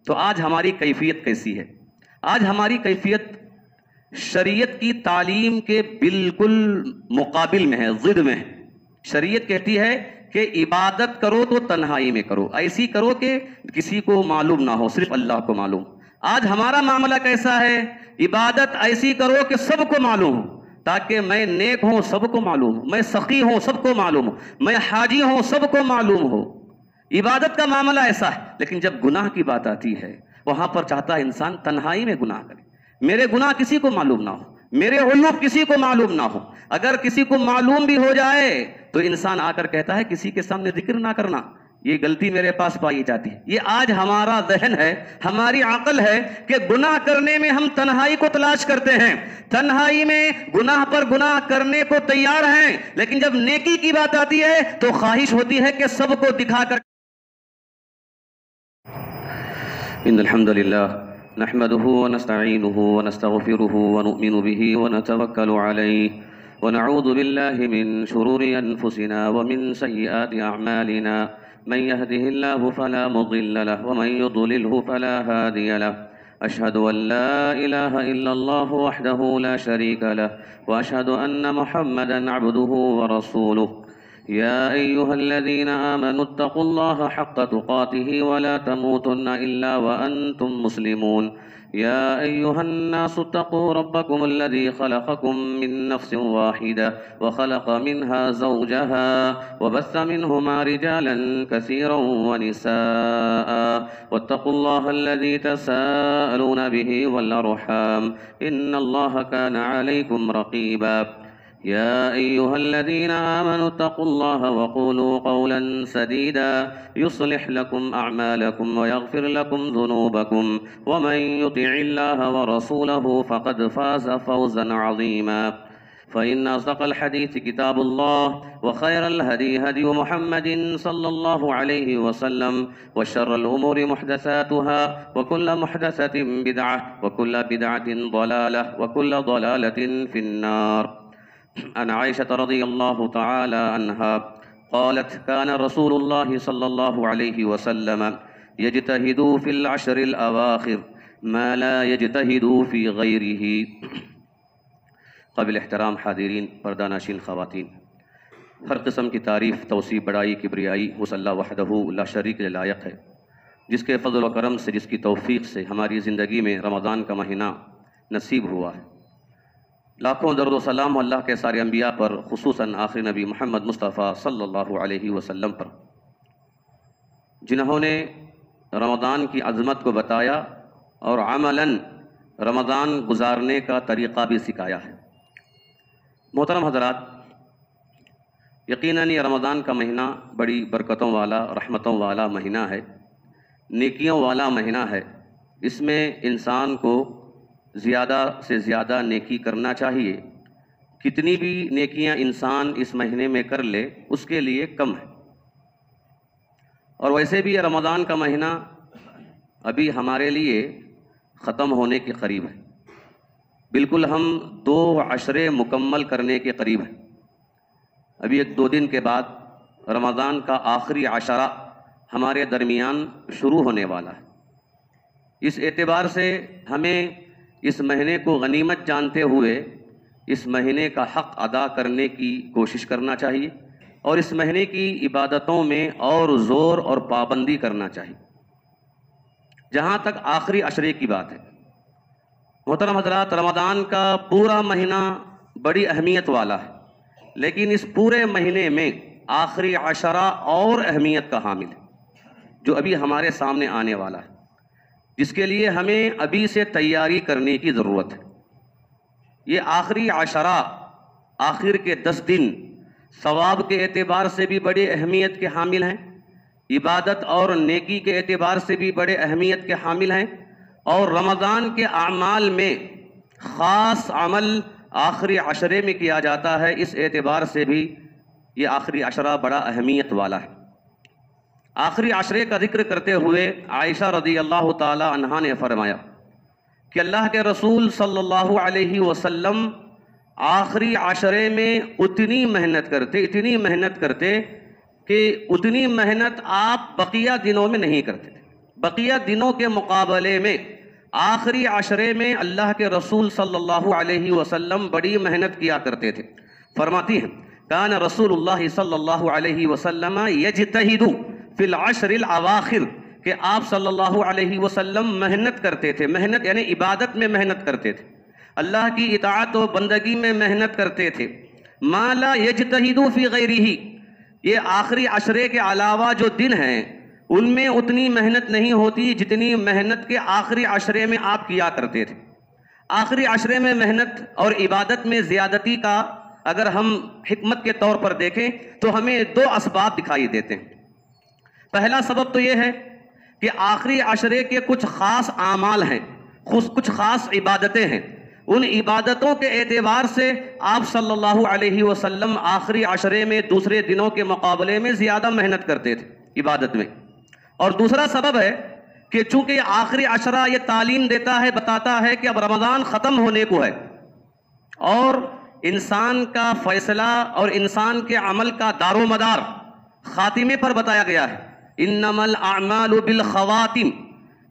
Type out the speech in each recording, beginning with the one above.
تو آج ہماری کیفیت کیسی ہے؟ آج ہماری کیفیت شریعت کی تعلیم کے بالکل مقابل میں ہے، ضد میں ہے۔ شریعت کہتی ہے کہ عبادت کرو تو تنہائی میں کرو، ایسی کرو کہ کسی کو معلوم نہ ہو، صرف اللہ کو معلوم۔ آج ہمارا معاملہ کیسا ہے؟ عبادت ایسی کرو کہ سب کو معلوم ہو، تاکہ میں نیک ہوں سب کو معلوم ہو، میں سخی ہوں سب کو معلوم ہو، میں حاجی ہوں سب کو معلوم ہو۔ عبادت کا معاملہ ایسا ہے، لیکن جب گناہ کی بات آتی ہے وہاں پر چاہتا ہے انسان تنہائی میں گناہ کرے، میرے گناہ کسی کو معلوم نہ ہو، میرے عیوب کسی کو معلوم نہ ہو۔ اگر کسی کو معلوم بھی ہو جائے تو انسان آ کر کہتا ہے کسی کے سامنے ذکر نہ کرنا، یہ غلطی میرے پاس پائی جاتی ہے۔ یہ آج ہمارا ذہن ہے، ہماری عقل ہے کہ گناہ کرنے میں ہم تنہائی کو تلاش کرتے ہیں، تنہائی میں گناہ پر گناہ کرنے کو تیار ہیں، لیکن جب نیکی کی بات آتی ہے تو خواہش ہوتی ہے کہ سب کو دکھا کر۔ ان الحمد للہ نحمده ونستعینه ونستغفره ونؤمن به ونتوکل علیہ ونعوذ باللہ من شرور انفسنا ومن سیئات اعمالنا من يهده الله فلا مضل له ومن يضلله فلا هادي له أشهد أن لا إله إلا الله وحده لا شريك له وأشهد أن محمدا عبده ورسوله يا أيها الذين آمنوا اتقوا الله حق تقاته ولا تموتن إلا وأنتم مسلمون يا أيها الناس اتقوا ربكم الذي خلقكم من نفس واحدة وخلق منها زوجها وبث منهما رجالا كثيرا ونساء واتقوا الله الذي تساءلون به والأرحام إن الله كان عليكم رقيبا يا أيها الذين آمنوا اتقوا الله وقولوا قولا سديدا يصلح لكم أعمالكم ويغفر لكم ذنوبكم ومن يطع الله ورسوله فقد فاز فوزا عظيما فإن أصدق الحديث كتاب الله وخير الهدي هدي محمد صلى الله عليه وسلم وشر الأمور محدثاتها وكل محدثة بدعة وكل بدعة ضلالة وكل ضلالة في النار عن عائشة رضي الله تعالى عنها قالت كان رسول الله صلى الله عليه وسلم يجتهد في العشر الأواخر ما لا يجتهد في غيره۔ قابل احترام حاضرین، پردہ نشین خواتین، ہر قسم کی تعریف، توصیف، بڑائی، کبریائی اس اللہ وحدہ لا شریک لائق ہے، جس کے فضل و کرم سے، جس کی توفیق سے ہماری زندگی میں رمضان کا مہینہ نصیب ہوا ہے۔ لاکھوں درود و سلام اللہ کے سارے انبیاء پر، خصوصاً آخری نبی محمد مصطفیٰ صلی اللہ علیہ وسلم پر، جنہوں نے رمضان کی عظمت کو بتایا اور عملاً رمضان گزارنے کا طریقہ بھی سکھایا ہے۔ محترم حضرات، یقیناً یہ رمضان کا مہینہ بڑی برکتوں والا، رحمتوں والا مہینہ ہے، نیکیوں والا مہینہ ہے۔ اس میں انسان کو زیادہ سے زیادہ نیکی کرنا چاہیے۔ کتنی بھی نیکیاں انسان اس مہینے میں کر لے اس کے لیے کم ہے۔ اور ویسے بھی یہ رمضان کا مہینہ ابھی ہمارے لیے ختم ہونے کے قریب ہے، بالکل ہم 2 عشرے مکمل کرنے کے قریب ہیں۔ ابھی 1-2 دن کے بعد رمضان کا آخری عشرہ ہمارے درمیان شروع ہونے والا ہے۔ اس اعتبار سے ہمیں اس مہینے کو غنیمت جانتے ہوئے اس مہینے کا حق ادا کرنے کی کوشش کرنا چاہیے، اور اس مہینے کی عبادتوں میں اور زور اور پابندی کرنا چاہیے۔ جہاں تک آخری عشرے کی بات ہے، محترم حضرات، رمضان کا پورا مہینہ بڑی اہمیت والا ہے، لیکن اس پورے مہینے میں آخری عشرہ اور اہمیت کا حامل ہے، جو ابھی ہمارے سامنے آنے والا ہے، جس کے لیے ہمیں ابھی سے تیاری کرنے کی ضرورت ہے۔ یہ آخری عشرہ، آخر کے 10 دن ثواب کے اعتبار سے بھی بڑی اہمیت کے حامل ہیں، عبادت اور نیکی کے اعتبار سے بھی بڑے اہمیت کے حامل ہیں، اور رمضان کے اعمال میں خاص عمل آخری عشرے میں کیا جاتا ہے، اس اعتبار سے بھی یہ آخری عشرہ بڑا اہمیت والا ہے۔ آخری عشرے کا ذکر کرتے ہوئے عائشہ رضی اللہ تعالی عنہا نے فرمایا کہ اللہ کے رسول صلی اللہ علیہ وسلم آخری عشرے میں اتنی محنت کرتے کہ اتنی محنت آپ بقیہ دنوں میں نہیں کرتے تھے۔ بقیہ دنوں کے مقابلے میں آخری عشرے میں اللہ کے رسول صلی اللہ علیہ وسلم بڑی محنت کیا کرتے تھے۔ فرماتی ہیں کان رسول اللہ صلی اللہ علیہ وسلم یجتہد فی العشر الاواخر، کہ آپ صلی اللہ علیہ وسلم محنت کرتے تھے، محنت یعنی عبادت میں محنت کرتے تھے، اللہ کی اطاعت و بندگی میں محنت کرتے تھے۔ ما لا یجتہد فی غیرہ، یہ آخری عشرے کے علاوہ جو دن ہیں ان میں اتنی محنت نہیں ہوتی جتنی محنت کے آخری عشرے میں آپ کیا کرتے تھے۔ آخری عشرے میں محنت اور عبادت میں زیادتی کا اگر ہم حکمت کے طور پر دیکھیں تو ہمیں دو اسباب دکھائی دیتے ہیں۔ پہلا سبب تو یہ ہے کہ آخری عشرے کے کچھ خاص اعمال ہیں، کچھ خاص عبادتیں ہیں، ان عبادتوں کے اعتبار سے آپ صلی اللہ علیہ وسلم آخری عشرے میں دوسرے دنوں کے مقابلے میں زیادہ محنت کرتے تھے عبادت میں۔ اور دوسرا سبب ہے کہ چونکہ یہ آخری عشرہ یہ تعلیم دیتا ہے، بتاتا ہے کہ اب رمضان ختم ہونے کو ہے اور انسان کا فیصلہ اور انسان کے عمل کا دار و مدار خاتمے پر بتایا گیا ہے۔ انما الاعمال بالخواتم،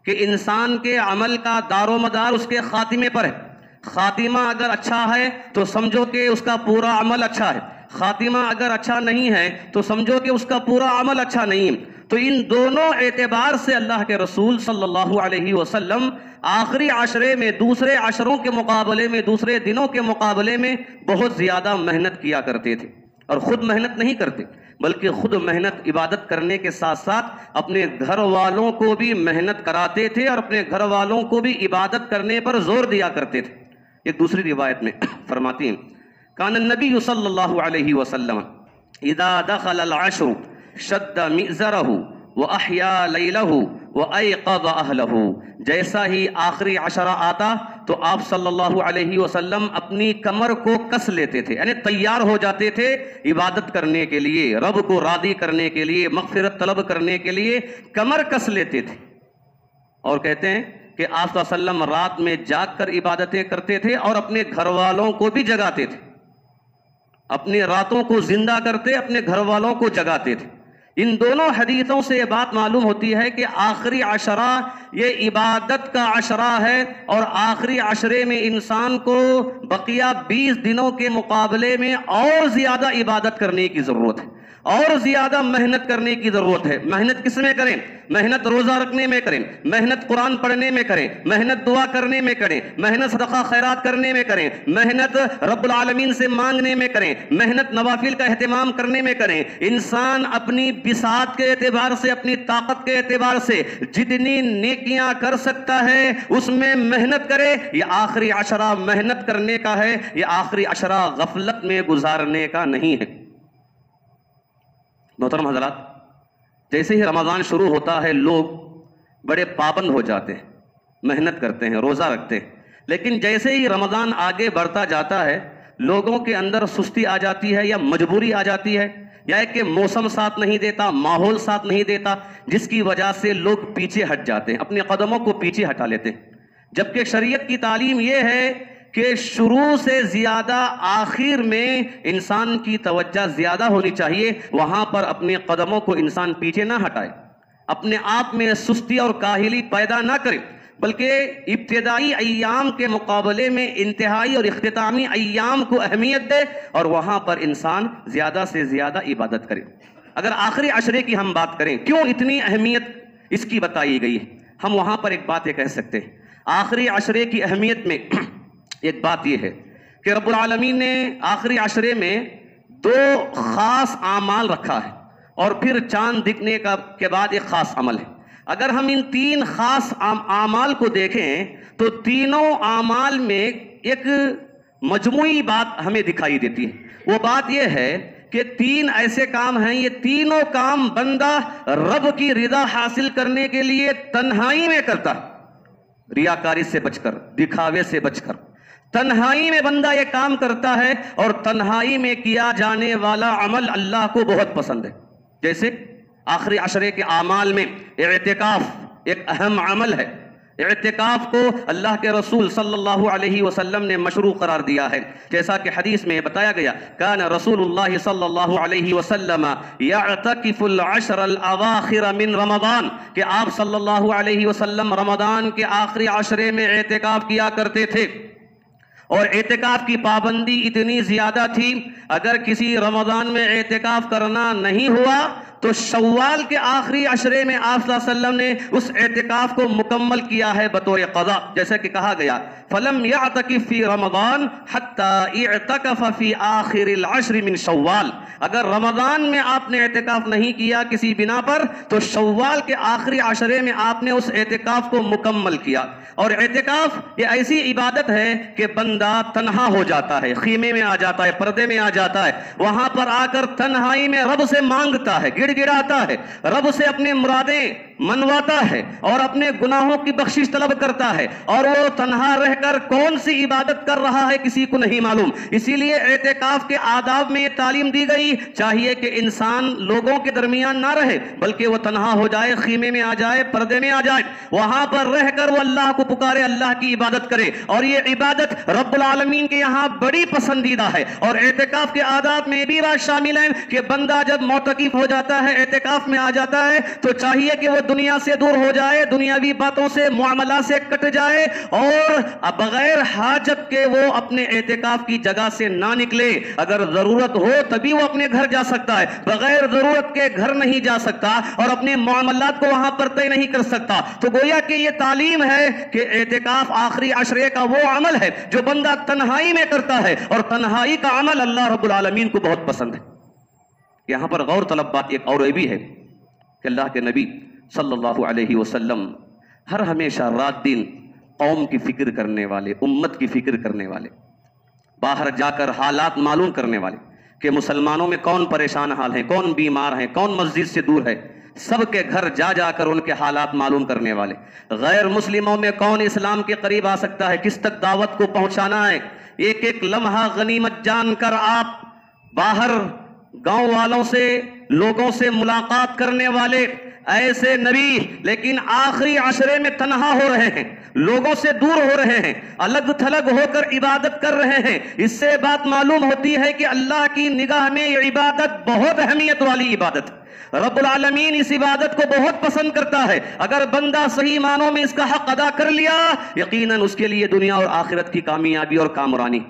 کہ انسان کے عمل کا دار و مدار اس کے خاتمے پر ہے۔ خاتمہ اگر اچھا ہے تو سمجھو کہ اس کا پورا عمل اچھا ہے، خاتمہ اگر اچھا نہیں ہے تو سمجھو کہ اس کا پورا عمل اچھا نہیں ہے۔ تو ان دونوں اعتبار سے اللہ کے رسول صلی اللہ علیہ وسلم آخری عشرے میں دوسرے عشروں کے مقابلے میں، دوسرے دنوں کے مقابلے میں بہت زیادہ محنت کیا کرتے تھے، اور خود محنت نہیں کرتے بلکہ خود محنت عبادت کرنے کے ساتھ ساتھ اپنے گھر والوں کو بھی محنت کراتے تھے اور اپنے گھر والوں کو بھی عبادت کرنے پر زور دیا کرتے تھے۔ ایک دوسری روایت میں فرماتی ہیں کان النبی صلی اللہ علیہ وسلم اذا دخل العشر شد مئزرہ واحیا لیلہ وایقظ اہلہ، جیسا ہی آخری عشرہ آتا تو آپ صلی اللہ علیہ وسلم اپنی کمر کو کس لیتے تھے، یعنی تیار ہو جاتے تھے عبادت کرنے کے لیے، رب کو راضی کرنے کے لیے، مغفرت طلب کرنے کے لیے کمر کس لیتے تھے۔ اور کہتے ہیں کہ آپ صلی اللہ علیہ وسلم رات میں جاگ کر عبادتیں کرتے تھے اور اپنے گھر والوں کو بھی جگاتے تھے، اپنی راتوں کو زندہ کرتے، اپنے گھر والوں کو جگاتے تھے۔ ان دونوں حدیثوں سے یہ بات معلوم ہوتی ہے کہ آخری عشرہ یہ عبادت کا عشرہ ہے، اور آخری عشرے میں انسان کو بقیہ 20 دنوں کے مقابلے میں اور زیادہ عبادت کرنے کی ضرورت ہے، اور زیادہ محنت کرنے کی ضرورت ہے۔ محنت کس میں کریں؟ محنت روزہ رکھنے میں کریں، محنت قرآن پڑھنے میں کریں، محنت دعا کرنے میں کریں، محنت صدقہ خیرات کرنے میں کریں، محنت رب العالمین سے مانگنے میں کریں، محنت نوافل کا اہتمام کرنے میں کریں۔ انسان اپنی بساط کے اعتبار سے، اپنی طاقت کے اعتبار سے جتنی نیکیاں کر سکتا ہے اس میں محنت کرے۔ یہ آخری عشرہ محنت کرنے کا ہے، یہ آخری عشرہ غفلت میں گزارنے کا نہیں ہے۔ محترم حضرات، جیسے ہی رمضان شروع ہوتا ہے لوگ بڑے پابند ہو جاتے ہیں، محنت کرتے ہیں، روزہ رکھتے ہیں، لیکن جیسے ہی رمضان آگے بڑھتا جاتا ہے لوگوں کے اندر سستی آ جاتی ہے، یا مجبوری آ جاتی ہے، یا ایک کہ موسم ساتھ نہیں دیتا، ماحول ساتھ نہیں دیتا، جس کی وجہ سے لوگ پیچھے ہٹ جاتے ہیں، اپنے قدموں کو پیچھے ہٹا لیتے ہیں۔ جبکہ شریعت کی تعلیم یہ ہے کہ شروع سے زیادہ آخر میں انسان کی توجہ زیادہ ہونی چاہیے، وہاں پر اپنے قدموں کو انسان پیچھے نہ ہٹائے، اپنے آپ میں سستی اور کاہلی پیدا نہ کرے، بلکہ ابتدائی ایام کے مقابلے میں انتہائی اور اختتامی ایام کو اہمیت دے اور وہاں پر انسان زیادہ سے زیادہ عبادت کرے۔ اگر آخری عشرے کی ہم بات کریں، کیوں اتنی اہمیت اس کی بتائی گئی ہے، ہم وہاں پر ایک بات یہ کہہ سکتے ہیں۔ آخری عشرے کی اہمیت میں ایک بات یہ ہے کہ رب العالمین نے آخری عشرے میں 2 خاص اعمال رکھا ہے، اور پھر چاند دکھنے کے بعد ایک خاص عمل ہے۔ اگر ہم ان 3 خاص اعمال کو دیکھیں تو تینوں اعمال میں ایک مجموعی بات ہمیں دکھائی دیتی ہے۔ وہ بات یہ ہے کہ 3 ایسے کام ہیں، یہ تینوں کام بندہ رب کی رضا حاصل کرنے کے لیے تنہائی میں کرتا ہے، ریاکاری سے بچ کر، دکھاوے سے بچ کر تنہائی میں بندہ یہ کام کرتا ہے، اور تنہائی میں کیا جانے والا عمل اللہ کو بہت پسند ہے۔ جیسے آخری عشرے کے اعمال میں اعتکاف ایک اہم عمل ہے، اعتکاف کو اللہ کے رسول صلی اللہ علیہ وسلم نے مشروع قرار دیا ہے، جیسا کہ حدیث میں بتایا گیا کان رسول اللہ صلی اللہ علیہ وسلم یعتکف العشر الاواخر من رمضان، کہ آپ صلی اللہ علیہ وسلم رمضان کے آخری عشرے میں اعتکاف کیا کرتے تھے، اور اعتکاف کی پابندی اتنی زیادہ تھی اگر کسی رمضان میں اعتکاف کرنا نہیں ہوا تو شوال کے آخری عشرے میں آپ صلی اللہ علیہ وسلم نے اس اعتکاف کو مکمل کیا ہے بطور قضا، جیسا کہ کہا گیا فَلَمْ يَعْتَكِفْ فِي رَمَضَانَ حَتَّى اِعْتَكَفَ فِي آخِرِ الْعَشْرِ مِنْ شوال، اگر رمضان میں آپ نے اعتکاف نہیں کیا کسی بنا پر تو شوال کے آخری عشرے میں آپ نے اس اعتکاف کو مکمل کیا۔ اور اعتکاف یہ ایسی عبادت ہے کہ بندہ تنہا ہو جاتا ہے، خیمے میں آ جاتا ہے، پردے میں آ جاتا ہے، وہاں پر آ کر تنہائی میں رب سے مانگتا ہے، گڑ گڑاتا ہے، رب سے اپنے مرادیں منواتا ہے اور اپنے گناہوں کی بخشش طلب کرتا ہے، اور وہ تنہا رہ کر کون سی عبادت کر رہا ہے کسی کو نہیں معلوم۔ اسی لیے اعتکاف کے آداب میں یہ تعلیم دی گئی، چاہیے کہ انسان لوگوں کے درمیان نہ رہے بلکہ وہ تنہا ہو جائے، خیمے میں آ جائے، پردے میں آ جائے، وہاں پر رہ کر وہ اللہ کو پکارے، اللہ کی عبادت کرے، اور یہ عبادت رب العالمین کے یہاں بڑی پسندیدہ ہے۔ اور اعتکاف کے آداب میں بھی بات شامل ہے کہ بندہ جب معتکف ہو جاتا ہے، اعتکاف میں آ جاتا ہے، تو چاہیے کہ وہ دنیا سے دور ہو جائے، دنیاوی باتوں سے، معاملات سے کٹ جائے، اور بغیر حاجت کے وہ اپنے اعتکاف کی جگہ سے نہ نکلے۔ اگر ضرورت ہو تبھی وہ اپنے گھر جا سکتا ہے، بغیر ضرورت کے گھر نہیں جا سکتا اور اپنے معاملات کو وہاں پر طے نہیں کر سکتا۔ تو گویا کہ یہ تعلیم ہے کہ اعتکاف آخری عشرے کا وہ عمل ہے جو بندہ تنہائی میں کرتا ہے، اور تنہائی کا عمل اللہ رب العالمین کو بہت پسند ہے۔ یہاں پر غور طلب بات ایک اور بھی ہے کہ اللہ کے نبی صلی اللہ علیہ وسلم ہر ہمیشہ رات دن قوم کی فکر کرنے والے، امت کی فکر کرنے والے، باہر جا کر حالات معلوم کرنے والے کہ مسلمانوں میں کون پریشان حال ہیں، کون بیمار ہیں، کون مسجد سے دور ہے، سب کے گھر جا جا کر ان کے حالات معلوم کرنے والے، غیر مسلموں میں کون اسلام کے قریب آ سکتا ہے، کس تک دعوت کو پہنچانا ہے، ایک ایک لمحہ غنیمت جان کر آپ باہر گاؤں والوں سے، لوگوں سے ملاقات کرنے والے ایسے نبی، لیکن آخری عشرے میں تنہا ہو رہے ہیں، لوگوں سے دور ہو رہے ہیں، الگ تھلگ ہو کر عبادت کر رہے ہیں۔ اس سے بات معلوم ہوتی ہے کہ اللہ کی نگاہ میں یہ عبادت بہت اہمیت والی عبادت، رب العالمین اس عبادت کو بہت پسند کرتا ہے۔ اگر بندہ صحیح معنوں میں اس کا حق ادا کر لیا، یقیناً اس کے لیے دنیا اور آخرت کی کامیابی اور کامرانی۔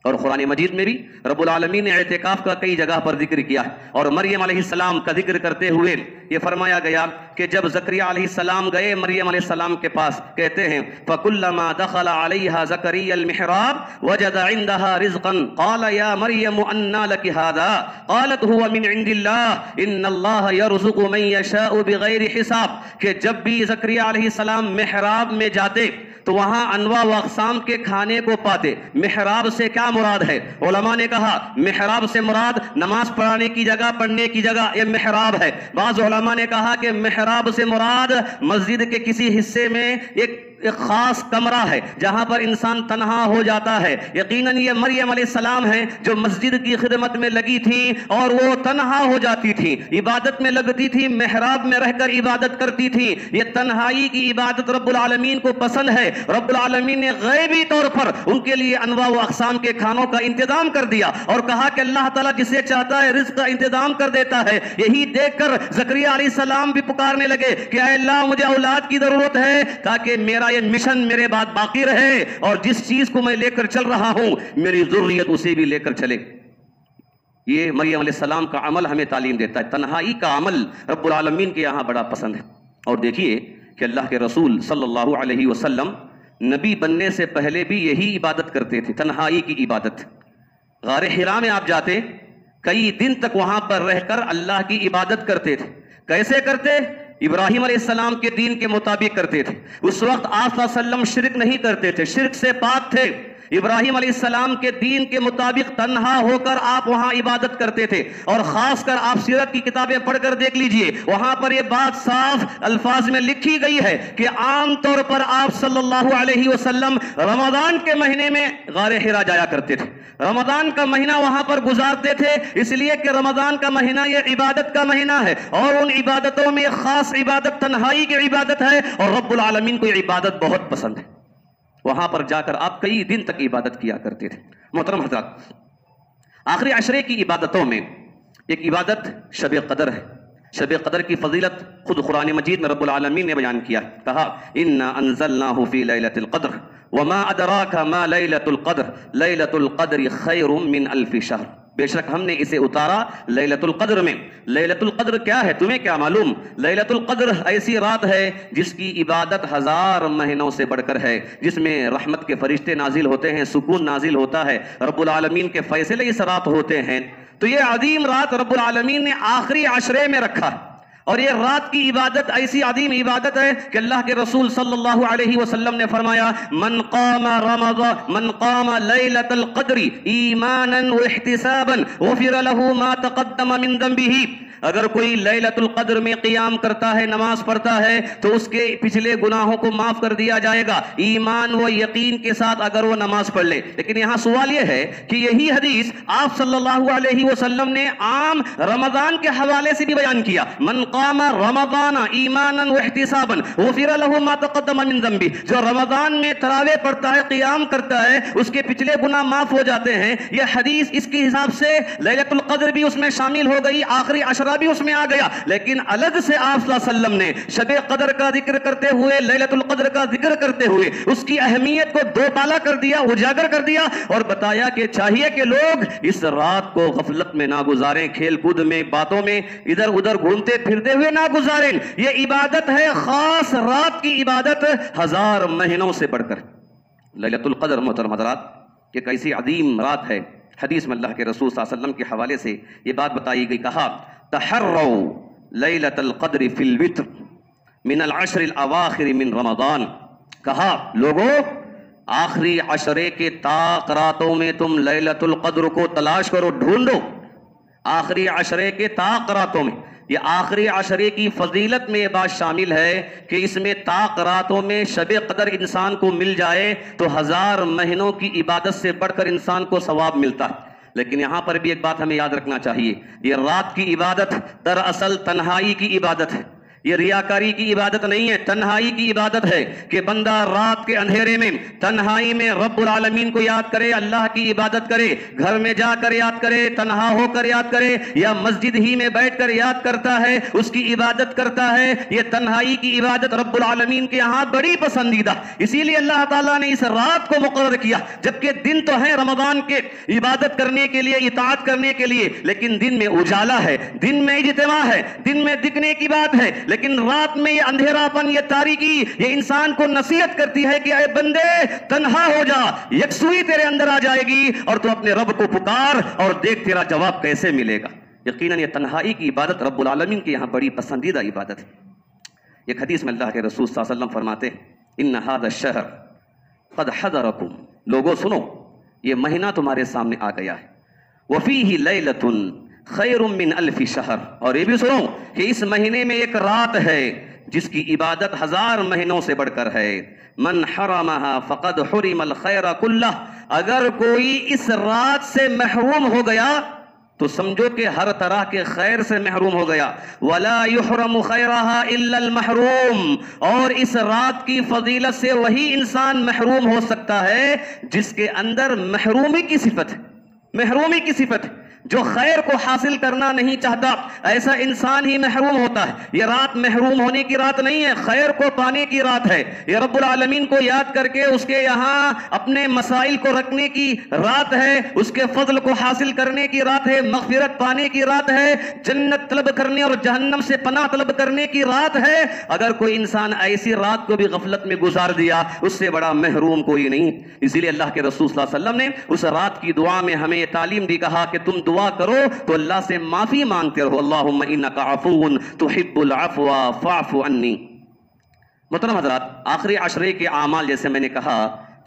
اور قرآن مجید میں بھی رب العالمین نے اعتکاف کا کئی جگہ پر ذکر کیا، اور مریم علیہ السلام کا ذکر کرتے ہوئے یہ فرمایا گیا کہ جب زکریا علیہ السلام گئے مریم علیہ السلام کے پاس، کہتے ہیں فَكُلَّمَا دَخَلَ عَلَيْهَا زَكَرِيَّا الْمِحْرَابَ وَجَدَ عِندَهَا رِزْقًا قَالَ يَا مَرْيَمُ أَنَّىٰ لَكِ هَٰذَا قَالَتْ هُوَ مِنْ عِندِ اللَّهِ إِنَّ اللَّهَ يَرْزُقُ مَن يَشَاءُ بِغَيْرِ حِسَابٍ، کہ جب بھی زکریا علیہ السلام محراب میں جاتے تو وہاں انواع و اقسام کے کھانے کو پاتے۔ محراب سے کیا مراد ہے؟ علماء نے کہا محراب سے مراد نماز پڑھانے کی جگہ، پڑھنے کی جگہ، یہ محراب ہے۔ بعض علماء نے کہا کہ محراب سے مراد مسجد کے کسی حصے میں ایک خاص کمرہ ہے جہاں پر انسان تنہا ہو جاتا ہے۔ یقیناً یہ مریم علیہ السلام ہیں جو مسجد کی خدمت میں لگی تھی اور وہ تنہا ہو جاتی تھی، عبادت میں لگتی تھی، محراب میں رہ کر عبادت کرتی تھی۔ یہ تنہائی کی عبادت رب العالمین کو پسند ہے۔ رب العالمین نے غیبی طور پر ان کے لیے انواع و اقسام کے کھانوں کا انتظام کر دیا اور کہا کہ اللہ تعالیٰ جسے چاہتا ہے رزق کا انتظام کر دیتا ہے۔ یہی دیکھ کر زکریا علیہ السلام بھی پکارنے لگے کہ اے اللہ مجھے اولاد کی ضرورت ہے تاکہ میرا یہ مشن میرے بعد باقی رہے، اور جس چیز کو میں لے کر چل رہا ہوں میری ضروریت اسے بھی لے کر چلے۔ یہ مریم علیہ السلام کا عمل ہمیں تعلیم دیتا ہے، تنہائی کا عمل رب العالمین کے یہاں بڑا پسند ہے۔ اور دیکھیے کہ اللہ کے رسول صلی اللہ علیہ وسلم نبی بننے سے پہلے بھی یہی عبادت کرتے تھے، تنہائی کی عبادت۔ غار حرا میں آپ جاتے، کئی دن تک وہاں پر رہ کر اللہ کی عبادت کرتے تھے۔ کیسے کرتے؟ ابراہیم علیہ السلام کے دین کے مطابق کرتے تھے۔ اس وقت آپ صلی اللہ علیہ وسلم شرک نہیں کرتے تھے، شرک سے پاک تھے۔ ابراہیم علیہ السلام کے دین کے مطابق تنہا ہو کر آپ وہاں عبادت کرتے تھے، اور خاص کر آپ سیرت کی کتابیں پڑھ کر دیکھ لیجئے، وہاں پر یہ بات صاف الفاظ میں لکھی گئی ہے کہ عام طور پر آپ صلی اللہ علیہ وسلم رمضان کے مہینے میں غار حرا جایا کرتے تھے، رمضان کا مہینہ وہاں پر گزارتے تھے، اس لیے کہ رمضان کا مہینہ یہ عبادت کا مہینہ ہے، اور ان عبادتوں میں خاص عبادت تنہائی کی عبادت ہے، اور رب العالمین کو یہ عبادت بہت پسند ہے۔ وہاں پر جا کر آپ کئی دن تک عبادت کیا کرتے تھے۔ محترم حضرات، آخری عشرے کی عبادتوں میں ایک عبادت شب قدر ہے۔ شب قدر کی فضیلت خود قرآن مجید میں رب العالمین نے بیان کیا، کہا اِنَّا أَنزَلْنَاهُ فِي لَيْلَةِ الْقَدْرِ وَمَا أَدْرَاكَ مَا لَيْلَةُ الْقَدْرِ لَيْلَةُ الْقَدْرِ خَيْرٌ مِّنْ أَلْفِ شَهْرٍ۔ بے شک ہم نے اسے اتارا لیلۃ القدر میں۔ لیلۃ القدر کیا ہے، تمہیں کیا معلوم؟ لیلۃ القدر ایسی رات ہے جس کی عبادت 1000 مہینوں سے بڑھ کر ہے، جس میں رحمت کے فرشتے نازل ہوتے ہیں، سکون نازل ہوتا ہے، رب العالمین کے فیصلے اس رات ہوتے ہیں۔ تو یہ عظیم رات رب العالمین نے آخری عشرے میں رکھا، اور یہ رات کی عبادت ایسی عظیم عبادت ہے کہ اللہ کے رسول صلی اللہ علیہ وسلم نے فرمایا من قام لیلۃ القدر ایمانا واحتسابا غفر له ما تقدم من ذنبه۔ اگر کوئی لیلۃ القدر میں قیام کرتا ہے، نماز پڑھتا ہے، تو اس کے پچھلے گناہوں کو معاف کر دیا جائے گا، ایمان و یقین کے ساتھ اگر وہ نماز پڑھ لے۔ لیکن یہاں سوال یہ ہے کہ یہی حدیث آپ صلی اللہ علیہ وسلم نے عام رمضان کے حوالے سے بھی بیان کیا، من قام رمضان ایمانا واحتسابا غفر له ما تقدم من ذنبه۔ جو رمضان میں تراویح پڑھتا ہے، قیام کرتا ہے، اس کے پچھلے گناہ معاف ہو جاتے ہیں۔ یہ حدیث اس کے حساب سے لیلۃ القدر بھی اس میں شامل ہو گئی، آخری عشرہ بھی اس میں آ گیا، لیکن الگ سے آپ صلی اللہ علیہ وسلم نے شب قدر کا ذکر کرتے ہوئے، لیلۃ القدر کا ذکر کرتے ہوئے اس کی اہمیت کو دو پالا کر دیا، اجاگر کر دیا، اور بتایا کہ چاہیے کہ لوگ اس رات کو غفلت میں نہ گزاریں، کھیل کود میں، باتوں میں ادھر ادھر گھومتے پھرتے ہوئے نہ گزاریں۔ یہ عبادت ہے، خاص رات کی عبادت 1000 مہینوں سے بڑھ کر۔ لیلۃ القدر محترم حضرات ایک ایسی عظیم رات ہے، حدیث میں اللہ کے رسول صلی اللہ علیہ وسلم کے حوالے سے یہ بات بتائی گئی، کہا تحروا لیلۃ القدر فی الوتر من العشر الاواخر من رمضان۔ کہا لوگوں، آخری عشرے کے طاق راتوں میں تم لیلۃ القدر کو تلاش کرو، ڈھونڈو۔ آخری عشرے کے طاق راتوں میں، یہ آخری عشرے کی فضیلت میں یہ بات شامل ہے کہ اس میں طاق راتوں میں شب قدر انسان کو مل جائے تو 1000 مہینوں کی عبادت سے بڑھ کر انسان کو ثواب ملتا ہے۔ لیکن یہاں پر بھی ایک بات ہمیں یاد رکھنا چاہیے، یہ رات کی عبادت دراصل تنہائی کی عبادت ہے، یہ ریاکاری کی عبادت نہیں ہے، تنہائی کی عبادت ہے کہ بندہ رات کے اندھیرے میں تنہائی میں رب العالمین کو یاد کرے، اللہ کی عبادت کرے، گھر میں جا کر یاد کرے، تنہا ہو کر یاد کرے، یا مسجد ہی میں بیٹھ کر یاد کرتا ہے، اس کی عبادت کرتا ہے۔ یہ تنہائی کی عبادت رب العالمین کے یہاں بڑی پسندیدہ، اسی لیے اللہ تعالیٰ نے اس رات کو مقرر کیا، جبکہ دن تو ہے رمضان کے عبادت کرنے کے لیے، اطاعت کرنے کے لیے، لیکن دن میں اجالا ہے، دن میں اجتماع ہے، دن میں دکھنے کی بات ہے، لیکن رات میں یہ اندھیرا پن، یہ تاریکی، یہ انسان کو نصیحت کرتی ہے کہ اے بندے تنہا ہو جا، یکسوئی تیرے اندر آ جائے گی، اور تو اپنے رب کو پکار اور دیکھ تیرا جواب کیسے ملے گا۔ یقیناً یہ تنہائی کی عبادت رب العالمین کے یہاں بڑی پسندیدہ عبادت ہے۔ ایک حدیث میں اللہ کے رسول صلی اللہ علیہ وسلم فرماتے ہیں ان ھذا الشہر قد حضرکم، لوگوں سنو، یہ مہینہ تمہارے سامنے آ گیا ہے، وفیہ لیلۃ خیر من الف شہر، اور یہ بھی سنو کہ اس مہینے میں ایک رات ہے جس کی عبادت 1000 مہینوں سے بڑھ کر ہے۔ من حرمها فقد حرم الخیر کلہ، اگر کوئی اس رات سے محروم ہو گیا تو سمجھو کہ ہر طرح کے خیر سے محروم ہو گیا۔ ولا يحرم خیرها الا المحروم، اور اس رات کی فضیلت سے وہی انسان محروم ہو سکتا ہے جس کے اندر محرومی کی صفت ہے، محرومی کی صفت ہے، جو خیر کو حاصل کرنا نہیں چاہتا، ایسا انسان ہی محروم ہوتا ہے۔ یہ رات محروم ہونے کی رات نہیں ہے، خیر کو پانے کی رات ہے۔ یہ رب العالمین کو یاد کر کے اس کے یہاں اپنے مسائل کو رکھنے کی رات ہے، اس کے فضل کو حاصل کرنے کی رات ہے، مغفرت پانے کی رات ہے، جنت طلب کرنے اور جہنم سے پناہ طلب کرنے کی رات ہے۔ اگر کوئی انسان ایسی رات کو بھی غفلت میں گزار دیا، اس سے بڑا محروم کوئی نہیں۔ اسی لیے اللہ کے رسول صلی اللہ علیہ وسلم نے اس رات کی دعا میں ہمیں یہ تعلیم دی، کہا کہ تم دعا کرو تو اللہ سے معافی مانگتے رہو، اللہم انک عفو تحب العفو فاعف عنی۔ محترم حضرات، آخری عشرے کے اعمال جیسے میں نے کہا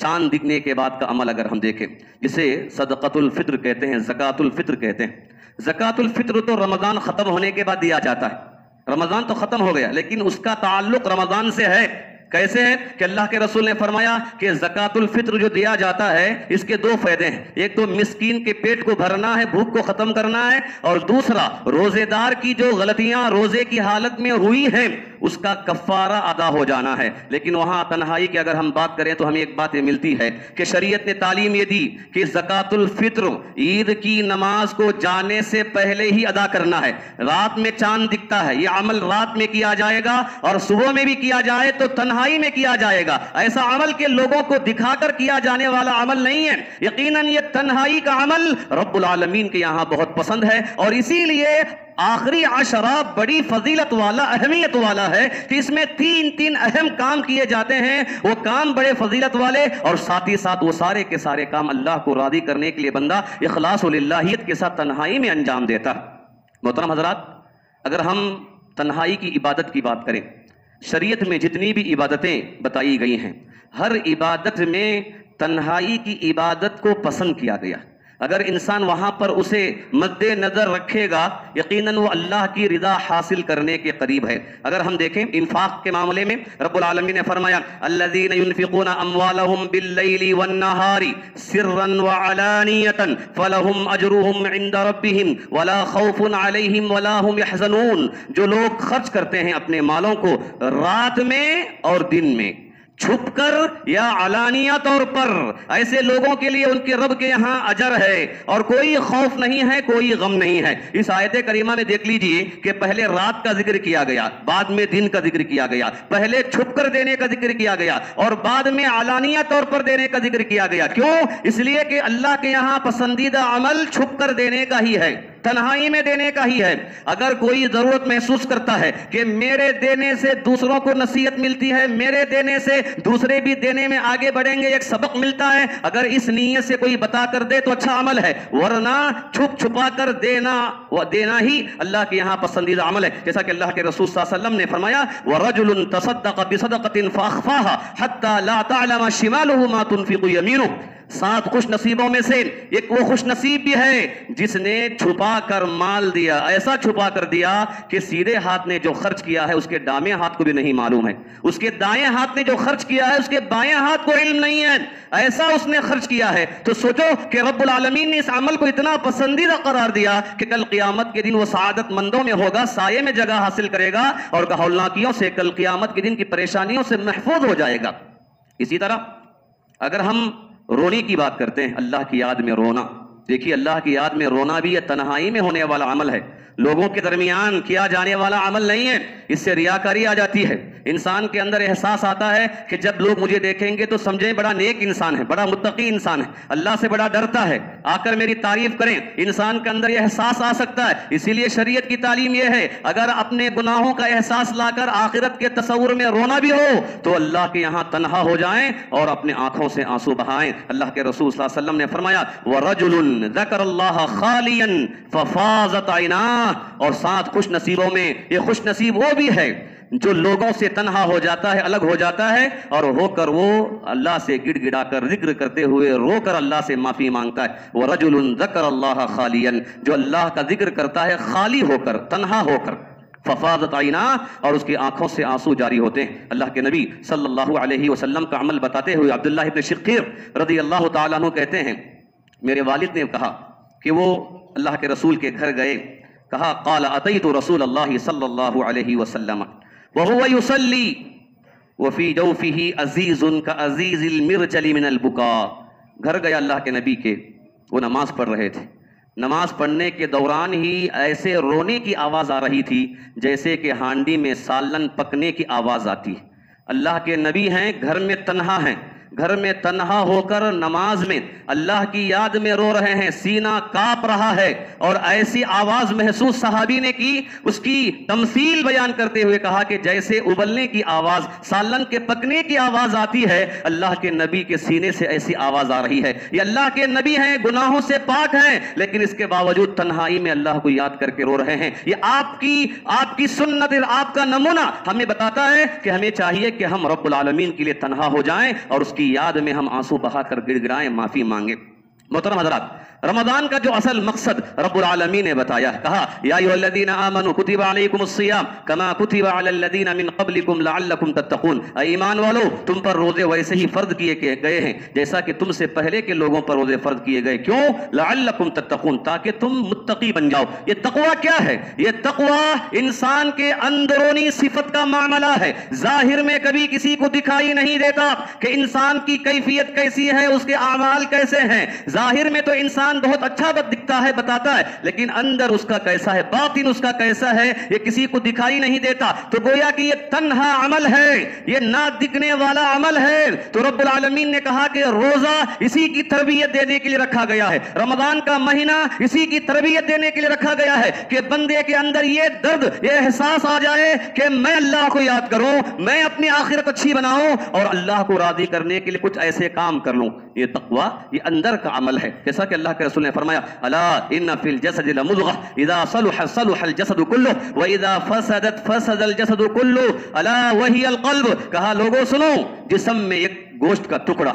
چاند دکھنے کے بعد کا عمل اگر ہم دیکھیں، جسے صدقۃ الفطر کہتے ہیں، زکوٰۃ الفطر کہتے ہیں۔ زکوٰۃ الفطر تو رمضان ختم ہونے کے بعد دیا جاتا ہے، رمضان تو ختم ہو گیا لیکن اس کا تعلق رمضان سے ہے۔ کیسے ہے کہ اللہ کے رسول نے فرمایا کہ زکوٰۃ الفطر جو دیا جاتا ہے اس کے دو فائدے ہیں، ایک تو مسکین کے پیٹ کو بھرنا ہے، بھوک کو ختم کرنا ہے، اور دوسرا روزے دار کی جو غلطیاں روزے کی حالت میں ہوئی ہیں اس کا کفارہ ادا ہو جانا ہے۔ لیکن وہاں تنہائی کی اگر ہم بات کریں تو ہمیں ایک بات یہ ملتی ہے کہ شریعت نے تعلیم یہ دی کہ زکوٰۃ الفطر عید کی نماز کو جانے سے پہلے ہی ادا کرنا ہے۔ رات میں چاند دکھتا ہے، یہ عمل رات میں کیا جائے گا اور صبح میں بھی کیا جائے تو تنہائی میں کیا جائے گا۔ ایسا عمل کہ لوگوں کو دکھا کر کیا جانے والا عمل نہیں ہے۔ یقیناً یہ تنہائی کا عمل رب العالمین کے یہاں بہت پسند ہے، اور اسی لیے آخری عشرہ بڑی فضیلت والا، اہمیت والا ہے کہ اس میں تین اہم کام کیے جاتے ہیں، وہ کام بڑے فضیلت والے، اور ساتھ ہی ساتھ وہ سارے کے سارے کام اللہ کو راضی کرنے کے لیے بندہ اخلاص و للہیت کے ساتھ تنہائی میں انجام دیتا ہے۔ محترم حضرات، اگر ہم تنہائی کی عبادت کی بات کریں، شریعت میں جتنی بھی عبادتیں بتائی گئی ہیں ہر عبادت میں تنہائی کی عبادت کو پسند کیا گیا۔ اگر انسان وہاں پر اسے مد نظر رکھے گا یقیناً وہ اللہ کی رضا حاصل کرنے کے قریب ہے۔ اگر ہم دیکھیں انفاق کے معاملے میں رب العالمین نے فرمایا الذین ينفقون اموالهم باللیل والنہار سرا وعلانیۃ فلہم اجرهم عند ربهم ولا خوف علیہم ولا هم يحزنون، جو لوگ خرچ کرتے ہیں اپنے مالوں کو رات میں اور دن میں، چھپ کر یا علانیہ طور پر، ایسے لوگوں کے لیے ان کے رب کے یہاں اجر ہے اور کوئی خوف نہیں ہے، کوئی غم نہیں ہے۔ اس آیت کریمہ میں دیکھ لیجئے کہ پہلے رات کا ذکر کیا گیا، بعد میں دن کا ذکر کیا گیا، پہلے چھپ کر دینے کا ذکر کیا گیا اور بعد میں علانیہ طور پر دینے کا ذکر کیا گیا۔ کیوں؟ اس لیے کہ اللہ کے یہاں پسندیدہ عمل چھپ کر دینے کا ہی ہے، تنہائی میں دینے کا ہی ہے۔ اگر کوئی ضرورت محسوس کرتا ہے کہ میرے دینے سے دوسروں کو نصیحت ملتی ہے، میرے دینے سے دوسرے بھی دینے میں آگے بڑھیں گے، ایک سبق ملتا ہے، اگر اس نیت سے کوئی بتا کر دے تو اچھا عمل ہے، ورنہ چھپ چھپا کر دینا ہی اللہ کے یہاں پسندیدہ عمل ہے۔ جیسا کہ اللہ کے رسول صلی اللہ علیہ وسلم نے فرمایا وَرَجُلٌ تَصَدَّقَ بِصَدَقَةٍ فَأَخْفَاهَا حَتَّى لَا تَعْلَمَ شِمَالُهُ مَا تُنْفِقُ يَمِينُهُ۔ 7 خوش نصیبوں میں سے ایک وہ خوش نصیب بھی ہے جس نے چھپا کر مال دیا، ایسا چھپا کر دیا کہ سیدھے ہاتھ نے جو خرچ کیا ہے اس کے دامیں ہاتھ کو بھی نہیں معلوم ہے، اس کے دائیں ہاتھ نے جو خرچ کیا ہے اس کے بائیں ہاتھ کو علم نہیں ہے، ایسا اس نے خرچ کیا ہے۔ تو سوچو کہ رب العالمین نے اس عمل کو اتنا پسندیدہ قرار دیا کہ کل قیامت کے دن وہ سعادت مندوں میں ہوگا، سائے میں جگہ حاصل کرے گا اور ہولناکیوں سے کل قیامت کے دن کی پریشانیوں سے محفوظ ہو جائے گا۔ اسی طرح اگر ہم رونے کی بات کرتے ہیں، اللہ کی یاد میں رونا، دیکھیے اللہ کی یاد میں رونا بھی یہ تنہائی میں ہونے والا عمل ہے، لوگوں کے درمیان کیا جانے والا عمل نہیں ہے، اس سے ریاکاری آ جاتی ہے۔ انسان کے اندر احساس آتا ہے کہ جب لوگ مجھے دیکھیں گے تو سمجھیں بڑا نیک انسان ہے، بڑا متقی انسان ہے، اللہ سے بڑا ڈرتا ہے، آ کر میری تعریف کریں، انسان کے اندر یہ احساس آ سکتا ہے۔ اسی لیے شریعت کی تعلیم یہ ہے اگر اپنے گناہوں کا احساس لا کر آخرت کے تصور میں رونا بھی ہو تو اللہ کے یہاں تنہا ہو جائیں اور اپنے آنکھوں سے آنسو بہائیں۔ اللہ کے رسول صلی اللہ علیہ وسلم نے فرمایا وَرَجُلٌ ذَكَرَ اللَّهَ خَالِيًا فَفَاضَتْ عَيْنَاهُ، اور 7 خوش نصیبوں میں یہ خوش نصیب وہ بھی ہے جو لوگوں سے تنہا ہو جاتا ہے، الگ ہو جاتا ہے اور ہو کر وہ اللہ سے گڑ گڑا کر ذکر کرتے ہوئے رو کر اللہ سے معافی مانگتا ہے۔ وَرَجُلٌ ذَكَرَ اللَّهَ خَالِيًا، جو اللہ کا ذکر کرتا ہے خالی ہو کر، تنہا ہو کر، ففاضت عیناہ، اور اس کی آنکھوں سے آنسو جاری ہوتے ہیں۔ اللہ کے نبی صلی اللہ علیہ وسلم کا عمل بتاتے ہوئے عبداللہ ابن شقیر رضی اللہ تعالیٰ عنہ کہتے ہیں میرے والد نے کہا کہ وہ اللہ کے رسول کے گھر گئے، کہا قال اتیت رسول اللہ صلی اللہ علیہ وسلم وهو يصلي وفي جوفه عزیز كعزیز المرجل من البكاء۔ گھر گیا اللہ کے نبی کے، وہ نماز پڑھ رہے تھے، نماز پڑھنے کے دوران ہی ایسے رونے کی آواز آ رہی تھی جیسے کہ ہانڈی میں سالن پکنے کی آواز آتی۔ اللہ کے نبی ہیں، گھر میں تنہا ہیں، گھر میں تنہا ہو کر نماز میں اللہ کی یاد میں رو رہے ہیں، سینہ کانپ رہا ہے، اور ایسی آواز محسوس صحابی نے کی، اس کی تمثیل بیان کرتے ہوئے کہا کہ جیسے ابلنے کی آواز، سالن کے پکنے کی آواز آتی ہے، اللہ کے نبی کے سینے سے ایسی آواز آ رہی ہے۔ یہ اللہ کے نبی ہیں، گناہوں سے پاک ہیں، لیکن اس کے باوجود تنہائی میں اللہ کو یاد کر کے رو رہے ہیں۔ یہ آپ کی سنت، آپ کا نمونہ ہمیں بتاتا ہے کہ ہمیں چاہیے کہ ہم رب العالمین کے لیے تنہا ہو جائیں اور اس کی یاد میں ہم آنسو بہا کر گڑ گڑائیں، معافی مانگیں۔ محترم حضرات، رمضان کا جو اصل مقصد رب العالمین نے بتایا، کہا یا ایھا الذین آمنوا کتب علیکم الصیام کما کتب علی الذین من قبلکم لعلکم تتقون، اے ایمان والو تم پر روزے ویسے ہی فرض کیے گئے ہیں جیسا کہ تم سے پہلے کے لوگوں پر روزے فرض کیے گئے، کیوں؟ لعلکم تتقون، تاکہ تم متقی بن جاؤ۔ یہ تقوی کیا ہے؟ یہ تقوی انسان کے اندرونی صفت کا معاملہ ہے، ظاہر میں کبھی کسی کو دکھائی نہیں دیتا کہ انسان کی کیفیت کیسی ہے، اس کے اعمال کیسے ہیں۔ ظاہر میں تو انسان بہت اچھا دکھتا ہے، بتاتا ہے، لیکن اندر اس کا کیسا ہے، باطن اس کا کیسا ہے، یہ کسی کو دکھائی نہیں دیتا۔ تو گویا کہ یہ تنہا عمل ہے، یہ نہ دکھنے والا عمل ہے۔ تو رب العالمین نے کہا کہ روزہ اسی کی تربیت دینے کے لیے رکھا گیا ہے، رمضان کا مہینہ اسی کی تربیت دینے کے لیے رکھا گیا ہے کہ بندے کے اندر یہ درد، یہ احساس آ جائے کہ میں اللہ کو یاد کروں، میں اپنی آخرت اچھی بناؤں اور اللہ کو راضی کرنے کے لیے کچھ ایسے کام کر لوں۔ یہ تقوی یہ اندر کا عمل ہے، جیسا کہ اللہ کے رسول نے فرمایا الا ان فی الجسد لمضغہ اذا صلح صلح الجسد کلہ واذا فسدت فسد الجسد کلہ الا وہی القلب، کہا لوگوں سنو، جسم میں ایک گوشت کا ٹکڑا،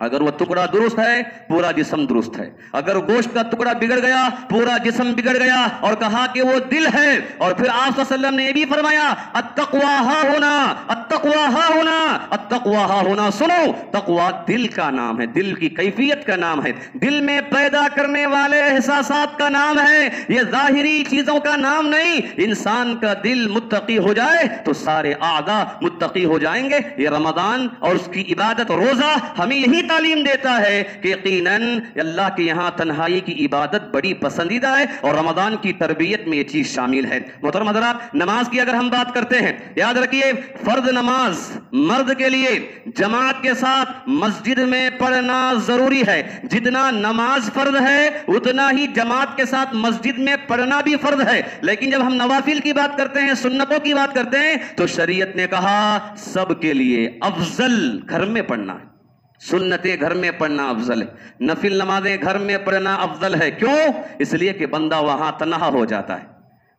اگر وہ ٹکڑا درست ہے پورا جسم درست ہے، اگر گوشت کا ٹکڑا بگڑ گیا پورا جسم بگڑ گیا، اور کہا کہ وہ دل ہے۔ اور پھر آپ صلی اللہ علیہ وسلم نے یہ بھی فرمایا التقوی ہا ہونا، التقوی ہا ہونا، التقوی ہا ہونا۔ سنو، تقوی دل کا نام ہے، دل کی کیفیت کا نام ہے، دل میں پیدا کرنے والے احساسات کا نام ہے، یہ ظاہری چیزوں کا نام نہیں۔ انسان کا دل متقی ہو جائے تو سارے اعضاء متقی ہو جائیں گے۔ یہ رمضان اور اس کی عبادت روزہ ہمیں یہی تعلیم دیتا ہے کہ یقیناً اللہ کے یہاں تنہائی کی عبادت بڑی پسندیدہ ہے، اور رمضان کی تربیت میں یہ چیز شامل ہے۔ محترم حضرات، نماز کی اگر ہم بات کرتے ہیں، یاد رکھیے فرض نماز مرد کے لیے جماعت کے ساتھ مسجد میں پڑھنا ضروری ہے، جتنا نماز فرض ہے اتنا ہی جماعت کے ساتھ مسجد میں پڑھنا بھی فرض ہے۔ لیکن جب ہم نوافل کی بات کرتے ہیں، سنتوں کی بات کرتے ہیں، تو شریعت نے کہا سب کے لیے افضل گھر میں پڑھنا ہے، سنتیں گھر میں پڑھنا افضل ہے، نفل نمازیں گھر میں پڑھنا افضل ہے۔ کیوں؟ اس لیے کہ بندہ وہاں تنہا ہو جاتا ہے،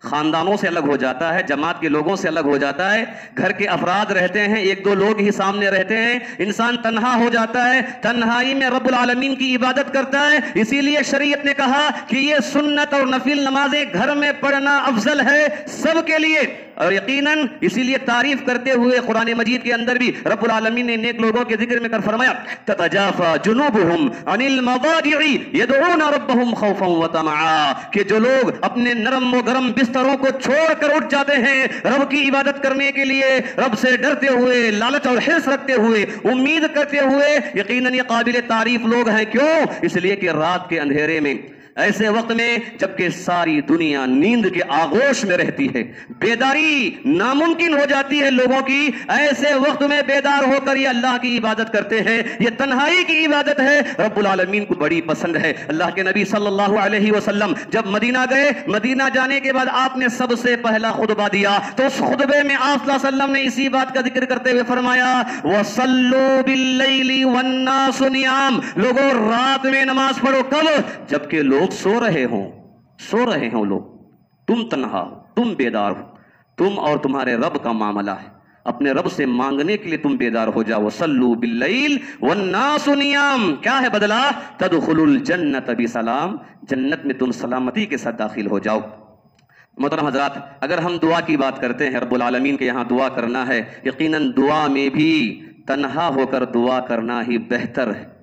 خاندانوں سے الگ ہو جاتا ہے، جماعت کے لوگوں سے الگ ہو جاتا ہے، گھر کے افراد رہتے ہیں، ایک دو لوگ ہی سامنے رہتے ہیں، انسان تنہا ہو جاتا ہے، تنہائی میں رب العالمین کی عبادت کرتا ہے۔ اسی لیے شریعت نے کہا کہ یہ سنت اور نفل نمازیں گھر میں پڑھنا افضل ہے سب کے لیے۔ اور یقیناً اسی لیے تعریف کرتے ہوئے قرآن مجید کے اندر بھی رب العالمین نے نیک لوگوں کے ذکر میں کر فرمایا تتجافى جنوبهم عن المضاجع يدعون ربهم خوفا وطمعا، کہ جو لوگ اپنے نرم و گرم بستروں کو چھوڑ کر اٹھ جاتے ہیں رب کی عبادت کرنے کے لیے، رب سے ڈرتے ہوئے، لالچ اور حرص رکھتے ہوئے، امید کرتے ہوئے، یقیناً یہ قابل تعریف لوگ ہیں۔ کیوں؟ اس لیے کہ رات کے اندھیرے میں، ایسے وقت میں جبکہ ساری دنیا نیند کے آغوش میں رہتی ہے، بیداری ناممکن ہو جاتی ہے لوگوں کی، ایسے وقت میں بیدار ہو کر یہ اللہ کی عبادت کرتے ہیں، یہ تنہائی کی عبادت ہے، رب العالمین کو بڑی پسند ہے۔ اللہ کے نبی صلی اللہ علیہ وسلم جب مدینہ گئے، مدینہ جانے کے بعد آپ نے سب سے پہلا خطبہ دیا، تو اس خطبے میں آپ صلی اللہ علیہ وسلم نے اسی بات کا ذکر کرتے ہوئے فرمایا وَصَلُّوا بِاللَّيْلِ وَالنَّاسُ نِيَامٌ، لوگوں رات میں نماز پڑھو۔ کب؟ جبکہ لوگ سو رہے ہوں لوگ، تم تنہا ہو، تم بیدار ہو، تم اور تمہارے رب کا معاملہ ہے، اپنے رب سے مانگنے کے لیے تم بیدار ہو جاؤ۔ صلوا باللیل والناس نیام، کیا ہے بدلہ؟ تدخلوا الجنت بسلام، جنت میں تم سلامتی کے ساتھ داخل ہو جاؤ۔ محترم حضرات، اگر ہم دعا کی بات کرتے ہیں، رب العالمین کے یہاں دعا کرنا ہے، یقیناً دعا میں بھی تنہا ہو کر دعا کرنا ہی بہتر ہے،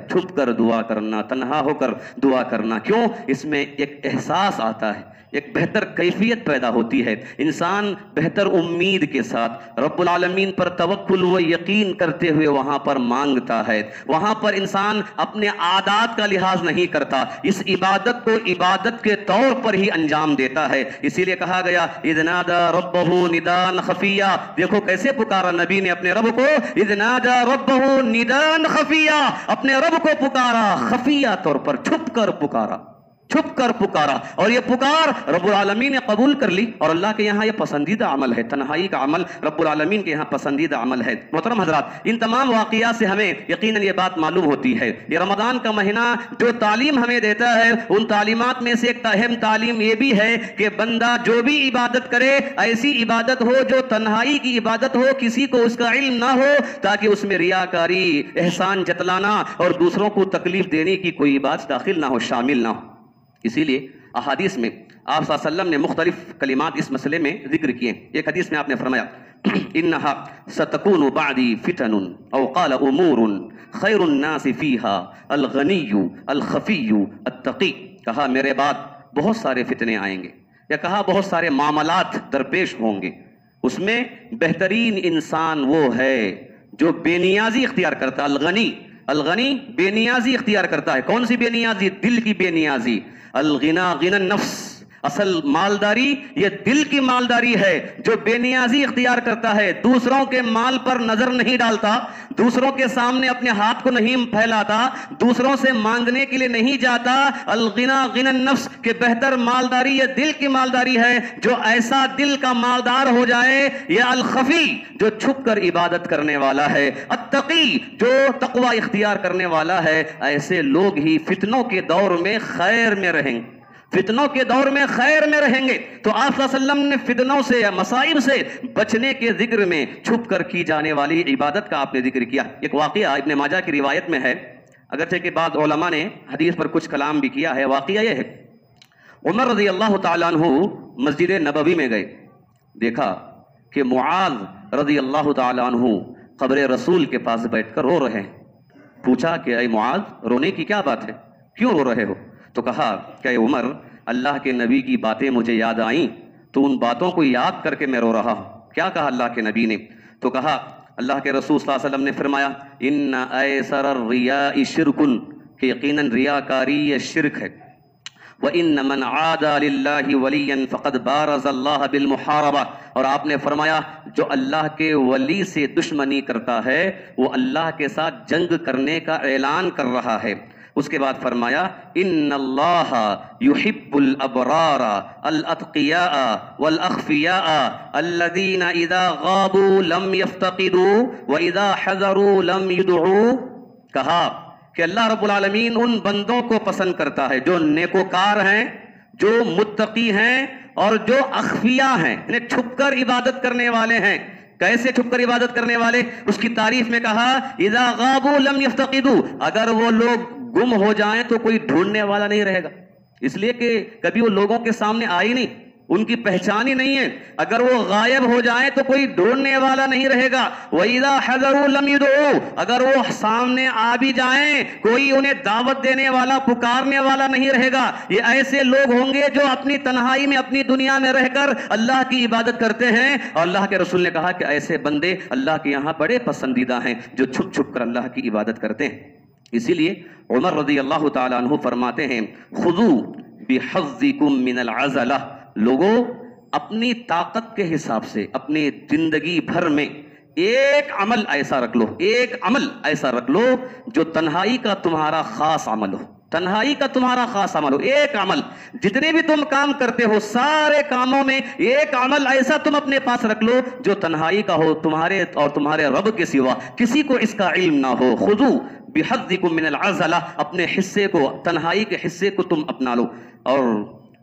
چھپ کر دعا کرنا، تنہا ہو کر دعا کرنا۔ کیوں؟ اس میں ایک احساس آتا ہے، ایک بہتر کیفیت پیدا ہوتی ہے، انسان بہتر امید کے ساتھ رب العالمین پر توکل و یقین کرتے ہوئے وہاں پر مانگتا ہے، وہاں پر انسان اپنے عادات کا لحاظ نہیں کرتا، اس عبادت کو عبادت کے طور پر ہی انجام دیتا ہے۔ اسی لیے کہا گیا اذ نادى ربه نداء خفیا، دیکھو کیسے پکارا نبی نے اپنے رب کو، اذ نادى ربه نداء خفیا، اپنے رب کو پکارا خفیہ طور پر، چھپ کر پکارا، چھپ کر پکارا اور یہ پکار رب العالمین نے قبول کر لی اور اللہ کے یہاں یہ پسندیدہ عمل ہے. تنہائی کا عمل رب العالمین کے یہاں پسندیدہ عمل ہے. محترم حضرات، ان تمام واقعات سے ہمیں یقیناً یہ بات معلوم ہوتی ہے یہ رمضان کا مہینہ جو تعلیم ہمیں دیتا ہے ان تعلیمات میں سے ایک اہم تعلیم یہ بھی ہے کہ بندہ جو بھی عبادت کرے ایسی عبادت ہو جو تنہائی کی عبادت ہو، کسی کو اس کا علم نہ ہو، تاکہ اس میں ریاکاری، احسان جتلانا اور دوسروں کو تکلیف دینے کی کوئی بات داخل نہ ہو، شامل نہ ہو. اسی لیے احادیث میں آپ صلی اللہ علیہ وسلم نے مختلف کلمات اس مسئلے میں ذکر کیے. ایک حدیث میں آپ نے فرمایا انها ستكون بعدي فتن او قال امور خير الناس فيها الغني الخفي التقي. کہا میرے بعد بہت سارے فتنے آئیں گے، یا کہا بہت سارے معاملات درپیش ہوں گے، اس میں بہترین انسان وہ ہے جو بے نیازی اختیار کرتا ہے. الغنی بے نیازی اختیار کرتا ہے. کون سی بے نیازی؟ دل کی بے نیازی. الغنا غنى النفس، اصل مالداری یہ دل کی مالداری ہے جو بے نیازی اختیار کرتا ہے، دوسروں کے مال پر نظر نہیں ڈالتا، دوسروں کے سامنے اپنے ہاتھ کو نہیں پھیلاتا، دوسروں سے مانگنے کے لیے نہیں جاتا. الغنا غنى النفس کہ بہتر مالداری یہ دل کی مالداری ہے جو ایسا دل کا مالدار ہو جائے. یا الخفی جو چھپ کر عبادت کرنے والا ہے. التقی جو تقوی اختیار کرنے والا ہے. ایسے لوگ ہی فتنوں کے دور میں خیر میں رہیں گے، فتنوں کے دور میں خیر میں رہیں گے. تو آپ صلی اللہ علیہ وسلم نے فتنوں سے یا مصائب سے بچنے کے ذکر میں چھپ کر کی جانے والی عبادت کا آپ نے ذکر کیا. ایک واقعہ ابن ماجہ کی روایت میں ہے، اگرچہ کہ بعض علماء نے حدیث پر کچھ کلام بھی کیا ہے. واقعہ یہ ہے عمر رضی اللہ تعالیٰ عنہ مسجد نبوی میں گئے، دیکھا کہ معاذ رضی اللہ تعالیٰ عنہ قبر رسول کے پاس بیٹھ کر رو رہے ہیں. پوچھا کہ اے معاذ رونے کی کیا بات ہے، کیوں رو رہے ہو؟ تو کہا کہ اے عمر اللہ کے نبی کی باتیں مجھے یاد آئیں تو ان باتوں کو یاد کر کے میں رو رہا ہوں. کیا کہا اللہ کے نبی نے؟ تو کہا اللہ کے رسول صلی اللہ علیہ وسلم نے فرمایا ان ایسر الریاء شرک، کہ یقیناً ریاکاری یہ شرک ہے. وَإِنَّ مَنْ عَادَ لِلَّهِ وَلِيًّا فَقَدْ بَارَزَ اللَّهَ بِالْمُحَارَبَةِ، اور آپ نے فرمایا جو اللہ کے ولی سے دشمنی کرتا ہے وہ اللہ کے ساتھ جنگ کرنے کا اعلان کر رہا ہے. اس کے بعد فرمایا ان اللہ یحب الابرار الاتقیاء والاخفیاء الذین اذا غابوا لم یفتقدوا واذا حضروا لم یدعوا. کہا کہ اللہ رب العالمین ان بندوں کو پسند کرتا ہے جو نیکوکار ہیں، جو متقی ہیں اور جو اخفیاء ہیں، یعنی چھپ کر عبادت کرنے والے ہیں. کیسے چھپ کر عبادت کرنے والے؟ اس کی تعریف میں کہا اذا غابوا لم یفتقدوا، اگر وہ لوگ گم ہو جائیں تو کوئی ڈھونڈنے والا نہیں رہے گا، اس لیے کہ کبھی وہ لوگوں کے سامنے آئی نہیں، ان کی پہچان ہی نہیں ہے. اگر وہ غائب ہو جائیں تو کوئی ڈھونڈنے والا نہیں رہے گا. وَإِذَا حَضَرُوا لَمْ يُدْعُوا، اگر وہ سامنے آ بھی جائیں کوئی انہیں دعوت دینے والا، پکارنے والا نہیں رہے گا. یہ ایسے لوگ ہوں گے جو اپنی تنہائی میں اپنی دنیا میں رہ کر اللہ کی عبادت کرتے ہیں. اور اللہ کے رسول نے کہا کہ ایسے بندے اللہ کے یہاں بڑے پسندیدہ ہیں جو چھپ چھپ کر اللہ کی عبادت کرتے ہیں. اسی لیے عمر رضی اللہ تعالیٰ عنہ فرماتے ہیں خذوا بحظکم من العزلہ، لوگوں اپنی طاقت کے حساب سے اپنی زندگی بھر میں ایک عمل ایسا رکھ لو، ایک عمل ایسا رکھ لو جو تنہائی کا تمہارا خاص عمل ہو، تنہائی کا تمہارا خاص عمل ہو. ایک عمل، جتنے بھی تم کام کرتے ہو سارے کاموں میں ایک عمل ایسا تم اپنے پاس رکھ لو جو تنہائی کا ہو، تمہارے اور تمہارے رب کے سوا کسی کو اس کا علم نہ ہو. خذوا بحظکم من العزلہ، اپنے حصے کو، تنہائی کے حصے کو تم اپنا لو. اور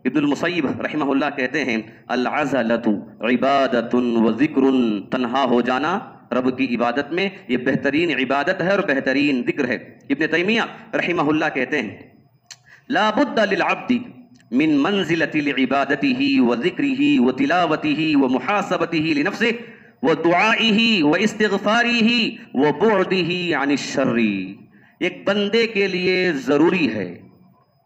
ابن المسیب رحمہ اللہ کہتے ہیں العزلۃ عبادۃ و ذکر، تنہا ہو جانا رب کی عبادت میں یہ بہترین عبادت ہے اور بہترین ذکر ہے. ابن تیمیہ رحمہ اللہ کہتے ہیں لا بد للعبد من منزلۃ لعبادته وذکره وتلاوته ومحاسبته لنفسه ودعائه واستغفاره وبعده عن الشر. ایک بندے کے لیے ضروری ہے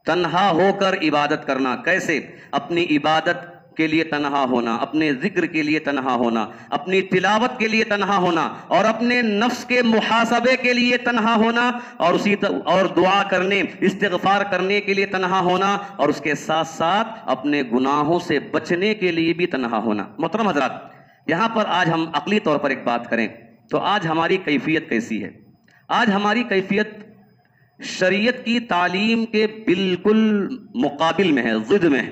تنہا ہو کر عبادت کرنا. کیسے؟ اپنی عبادت کے لیے تنہا ہونا، اپنے ذکر کے لیے تنہا ہونا، اپنی تلاوت کے لیے تنہا ہونا، اور اپنے نفس کے محاسبے کے لیے تنہا ہونا، اور دعا کرنے، استغفار کرنے کے لیے تنہا ہونا، اور اس کے ساتھ ساتھ اپنے گناہوں سے بچنے کے لیے بھی تنہا ہونا. محترم حضرات، یہاں پر آج ہم عقلی طور پر ایک بات کریں تو آج ہماری کیفیت کیسی ہے؟ آج ہماری کیفیت شریعت کی تعلیم کے بالکل مقابل میں ہے، ضد میں ہے۔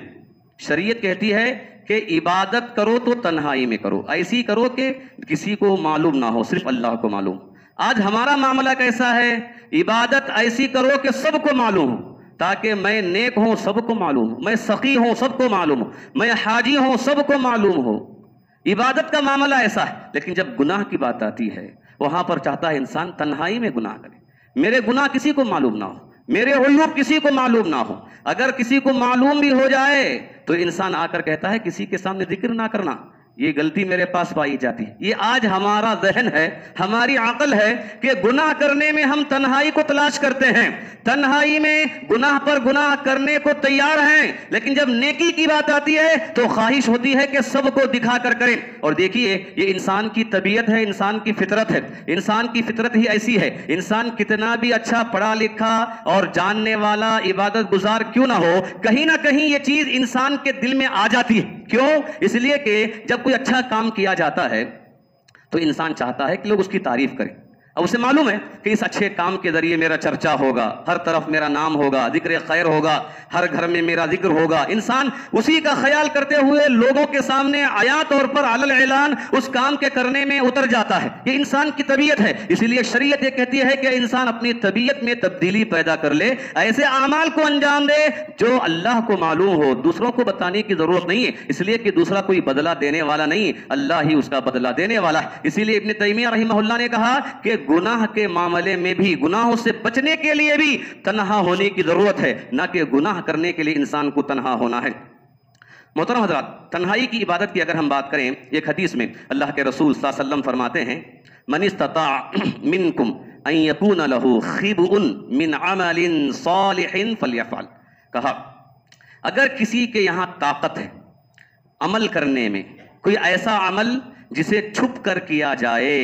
شریعت کہتی ہے کہ عبادت کرو تو تنہائی میں کرو، ایسی کرو کہ کسی کو معلوم نہ ہو، صرف اللہ کو معلوم۔ آج ہمارا معاملہ کیسا ہے؟ عبادت ایسی کرو کہ سب کو معلوم ہو، تاکہ میں نیک ہوں سب کو معلوم ہو، میں سخی ہوں سب کو معلوم ہو، میں حاجی ہوں سب کو معلوم ہو۔ عبادت کا معاملہ ایسا ہے، لیکن جب گناہ کی بات آتی ہے وہاں پر چاہتا ہے انسان تنہائی میں گناہ کرے، میرے گناہ کسی کو معلوم نہ ہو، میرے عیوب کسی کو معلوم نہ ہو۔ اگر کسی کو معلوم بھی ہو جائے تو انسان آ کر کہتا ہے کسی کے سامنے ذکر نہ کرنا، یہ غلطی میرے پاس پائی جاتی ہے۔ یہ آج ہمارا ذہن ہے، ہماری عقل ہے کہ گناہ کرنے میں ہم تنہائی کو تلاش کرتے ہیں، تنہائی میں گناہ پر گناہ کرنے کو تیار ہیں، لیکن جب نیکی کی بات آتی ہے تو خواہش ہوتی ہے کہ سب کو دکھا کر کریں۔ اور دیکھیے یہ انسان کی طبیعت ہے، انسان کی فطرت ہے، انسان کی فطرت ہی ایسی ہے۔ انسان کتنا بھی اچھا پڑھا لکھا اور جاننے والا عبادت گزار کیوں نہ ہو، کہیں نہ کہیں یہ چیز انسان کے دل میں آ جاتی ہے۔ کیوں؟ اس لیے کہ جب کوئی اچھا کام کیا جاتا ہے تو انسان چاہتا ہے کہ لوگ اس کی تعریف کریں۔ اب اسے معلوم ہے کہ اس اچھے کام کے ذریعے میرا چرچا ہوگا، ہر طرف میرا نام ہوگا، ذکر خیر ہوگا، ہر گھر میں میرا ذکر ہوگا۔ انسان اسی کا خیال کرتے ہوئے لوگوں کے سامنے عیاں طور پر علی الاعلان اس کام کے کرنے میں اتر جاتا ہے۔ یہ انسان کی طبیعت ہے، اس لیے شریعت یہ کہتی ہے کہ انسان اپنی طبیعت میں تبدیلی پیدا کر لے، ایسے اعمال کو انجام دے جو اللہ کو معلوم ہو، دوسروں کو بتانے کی ضرورت نہیں ہے، اس لیے کہ دوسرا کوئی بدلہ دینے والا نہیں ہے، اللہ ہی اس کا بدلہ دینے والا ہے۔ اسی لیے ابن تیمیہ رحمہ اللہ نے کہا کہ گناہ کے معاملے میں بھی، گناہوں سے بچنے کے لیے بھی تنہا ہونے کی ضرورت ہے، نہ کہ گناہ کرنے کے لیے انسان کو تنہا ہونا ہے۔ محترم حضرات، تنہائی کی عبادت کی اگر ہم بات کریں، ایک حدیث میں اللہ کے رسول صلی اللہ علیہ وسلم فرماتے ہیں من استطاع منکم ان یکون له خبء من عمل صالح فلیفعل، کہا اگر کسی کے یہاں طاقت ہے عمل کرنے میں، کوئی ایسا عمل جسے چھپ کر کیا جائے،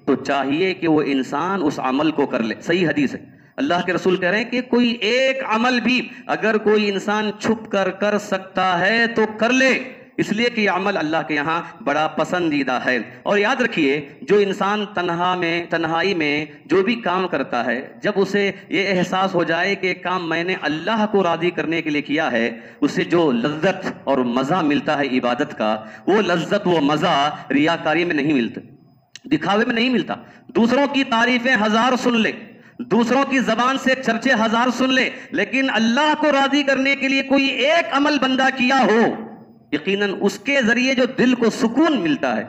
تو چاہیے کہ وہ انسان اس عمل کو کر لے۔ صحیح حدیث ہے، اللہ کے رسول کہہ رہے ہیں کہ کوئی ایک عمل بھی اگر کوئی انسان چھپ کر کر سکتا ہے تو کر لے، اس لیے کہ یہ عمل اللہ کے یہاں بڑا پسندیدہ ہے۔ اور یاد رکھیے، جو انسان تنہائی میں جو بھی کام کرتا ہے، جب اسے یہ احساس ہو جائے کہ کام میں نے اللہ کو راضی کرنے کے لیے کیا ہے، اسے جو لذت اور مزہ ملتا ہے عبادت کا، وہ لذت وہ مزہ ریاکاری میں نہیں ملتا، دکھاوے میں نہیں ملتا۔ دوسروں کی تعریفیں ہزار سن لے، دوسروں کی زبان سے چرچے ہزار سن لے، لیکن اللہ کو راضی کرنے کے لیے کوئی ایک عمل بندہ کیا ہو، یقیناً اس کے ذریعے جو دل کو سکون ملتا ہے،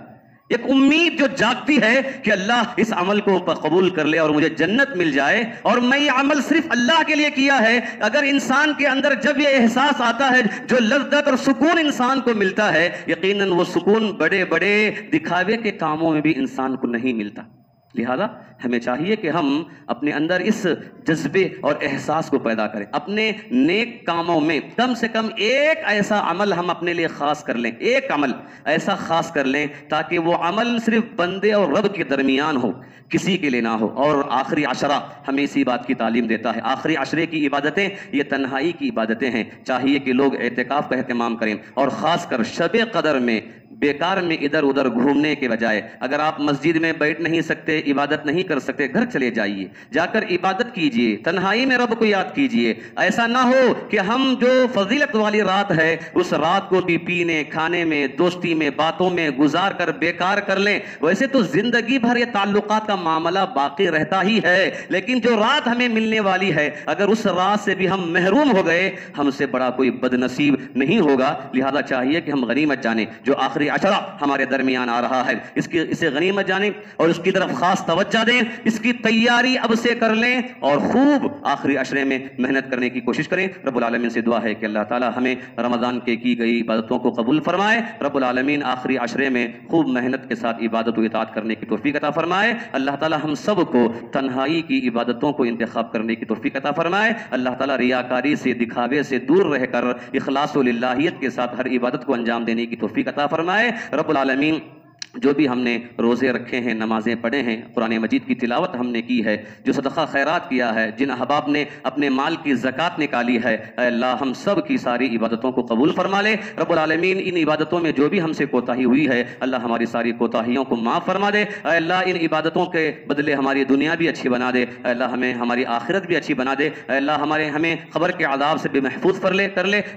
ایک امید جو جاگتی ہے کہ اللہ اس عمل کو قبول کر لے اور مجھے جنت مل جائے، اور میں یہ عمل صرف اللہ کے لیے کیا ہے، اگر انسان کے اندر جب یہ احساس آتا ہے، جو لذت اور سکون انسان کو ملتا ہے، یقیناً وہ سکون بڑے بڑے دکھاوے کے کاموں میں بھی انسان کو نہیں ملتا۔ لہذا ہمیں چاہیے کہ ہم اپنے اندر اس جذبے اور احساس کو پیدا کریں، اپنے نیک کاموں میں کم سے کم ایک ایسا عمل ہم اپنے لیے خاص کر لیں، ایک عمل ایسا خاص کر لیں تاکہ وہ عمل صرف بندے اور رب کے درمیان ہو، کسی کے لیے نہ ہو۔ اور آخری عشرہ ہمیں اسی بات کی تعلیم دیتا ہے، آخری عشرے کی عبادتیں یہ تنہائی کی عبادتیں ہیں، چاہیے کہ لوگ اعتکاف کا اہتمام کریں، اور خاص کر شب قدر میں بیکار میں ادھر ادھر گھومنے کے بجائے، اگر آپ مسجد میں بیٹھ نہیں سکتے، عبادت نہیں کر سکتے، گھر چلے جائیے، جا کر عبادت کیجئے، تنہائی میں رب کو یاد کیجئے۔ ایسا نہ ہو کہ ہم جو فضیلت والی رات ہے اس رات کو بھی پینے کھانے میں، دوستی میں، باتوں میں گزار کر بیکار کر لیں۔ ویسے تو زندگی بھر یہ تعلقات کا معاملہ باقی رہتا ہی ہے، لیکن جو رات ہمیں ملنے والی ہے، اگر اس رات سے بھی ہم محروم ہو گئے، ہم سے بڑا کوئی بد نصیب نہیں ہوگا۔ لہذا چاہیے کہ ہم غنیمت جانیں، جو آخری عشرہ ہمارے درمیان آ رہا ہے، اسے غنیمت جانیں اور اس کی طرف خاص توجہ دیں، اس کی تیاری اب سے کر لیں اور خوب آخری عشرے میں محنت کرنے کی کوشش کریں۔ رب العالمین سے دعا ہے کہ اللہ تعالی ہمیں رمضان کے کی گئی عبادتوں کو قبول فرمائے، رب العالمین آخری عشرے میں خوب محنت کے ساتھ عبادت و اطاعت کرنے کی توفیق عطا فرمائے، اللہ تعالی ہم سب کو تنہائی کی عبادتوں کو انتخاب کرنے کی توفیق عطا فرمائے، اللہ تعالی ریاکاری سے، دکھاوے سے دور رہ کر اخلاص و للہیت کے ساتھ ہر عبادت کو انجام دینے کی توفیق عطا فرمائے۔ رب العالمین جو بھی ہم نے روزے رکھے ہیں، نمازیں پڑھے ہیں، قرآن مجید کی تلاوت ہم نے کی ہے، جو صدقہ خیرات کیا ہے، جن احباب نے اپنے مال کی زکوٰۃ نکالی ہے، اے اللہ ہم سب کی ساری عبادتوں کو قبول فرما لے رب العالمین۔ ان عبادتوں میں جو بھی ہم سے کوتاہی ہوئی ہے اللہ ہماری ساری کوتاہیوں کو معاف فرما دے، اے اللہ ان عبادتوں کے بدلے ہماری دنیا بھی اچھی بنا دے، اے اللہ ہمیں ہماری آخرت بھی اچھی بنا دے، اے اللہ ہمیں قبر کے عذاب سے بھی محفوظ کر لے،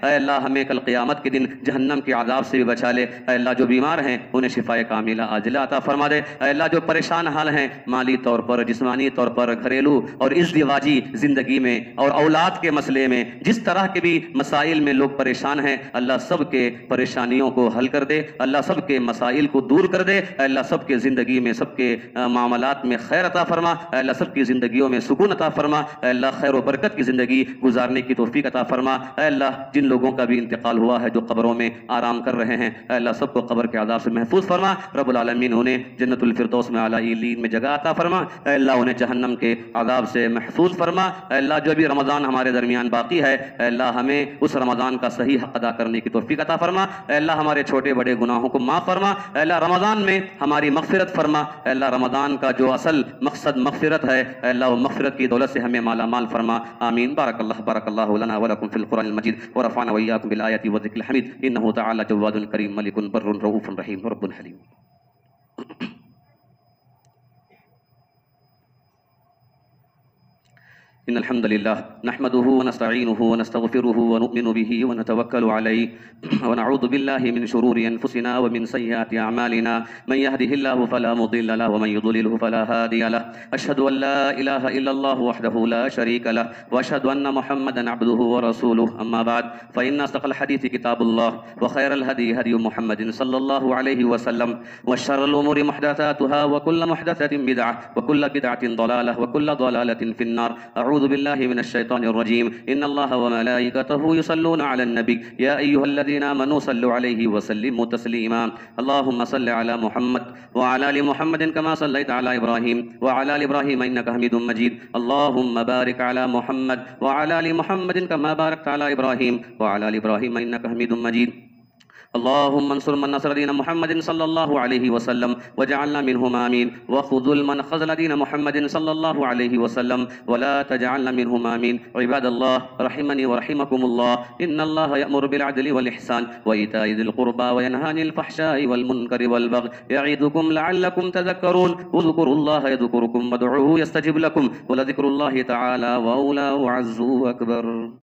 اے اللہ ہمیں کل قیامت کے دن جہنم کے عذاب سے بھی بچا لے، اے اللہ جو بیمار ہیں انہیں شفائے کاملہ عاجلہ عطا فرما دے، اے اللہ جو پریشان حال ہیں مالی طور پر، جسمانی طور پر، گھریلو اور ازدواجی زندگی میں اور اولاد کے مسئلے میں، جس طرح کے بھی مسائل میں لوگ پریشان ہیں اللہ سب کے پریشانیوں کو حل کر دے، اللہ سب کے مسائل کو دور کر دے، اے اللہ سب کے زندگی میں، سب کے معاملات میں خیر عطا فرما، اے اللہ سب کی زندگیوں میں سکون عطا فرما، اے اللہ خیر و برکت کی زندگی گزارنے کی توفیق عطا فرما، اے اللہ جن لوگوں کا بھی انتقال ہوا ہے جو قبروں میں آرام کر رہے ہیں اے اللہ سب کو قبر کے عذاب سے محفوظ فرما، رب العالمین انہیں جنت الفردوس میں اعلیٰ علیین میں جگہ عطا فرما، اے اللہ انہیں جہنم کے عذاب سے محفوظ فرما، اے اللہ جو بھی رمضان ہمارے درمیان باقی ہے اے اللہ ہمیں اس رمضان کا صحیح حق ادا کرنے کی توفیق عطا فرما، اے اللہ ہمارے چھوٹے بڑے گناہوں کو معاف فرما، اے اللہ رمضان میں ہماری مغفرت فرما، اے اللہ رمضان کا جو اصل مقصد مغفرت ہے اے اللہ وہ مغفرت کی دولت سے ہمیں مالا مال فرما، آمین۔ بارک اللہ لنا ولکم فی القرآن المجید ورفعنا وإياكم بالآیات والذکر الحمید انہ تعالی جواد کریم ملک بر رؤوف رحیم رب حلیم۔ إن الحمد لله نحمده ونستعينه ونستغفره ونؤمن به ونتوكل عليه ونعوذ بالله من شرور أنفسنا ومن سيئات أعمالنا من يهده الله فلا مضل له ومن يضلله فلا هادي له أشهد أن لا إله إلا الله وحده لا شريك له وأشهد أن محمدا عبده ورسوله أما بعد فإن أصدق الحديث كتاب الله وخير الهدي هدي محمد صلى الله عليه وسلم وشر الأمور محدثاتها وكل محدثة بدعة وكل بدعة ضلالة وكل ضلالة في النار۔ أعوذ بالله من الشيطان الرجيم إن الله وملائكته يصلون على النبي يا أيها الذين آمنوا صلوا عليه وسلموا تسليما اللهم صل على محمد وعلى آل محمد كما صليت على إبراهيم وعلى آل إبراهيم إنك حميد مجيد اللهم بارك على محمد وعلى آل محمد كما باركت على إبراهيم وعلى آل إبراهيم إنك حميد مجيد اللهم انصر من نصر دين محمد صلى الله عليه وسلم وجعلنا منهم آمين وخذل من خذل دين محمد صلى الله عليه وسلم ولا تجعلنا منهم آمين۔ عباد الله رحمني ورحمكم الله إن الله يأمر بالعدل والإحسان وإيتاء ذي القربى وينهى عن الفحشاء والمنكر والبغي يعظكم لعلكم تذكرون اذكروا الله يذكركم وادعوه يستجب لكم ولذكر الله تعالى وأولى وأعز وأكبر۔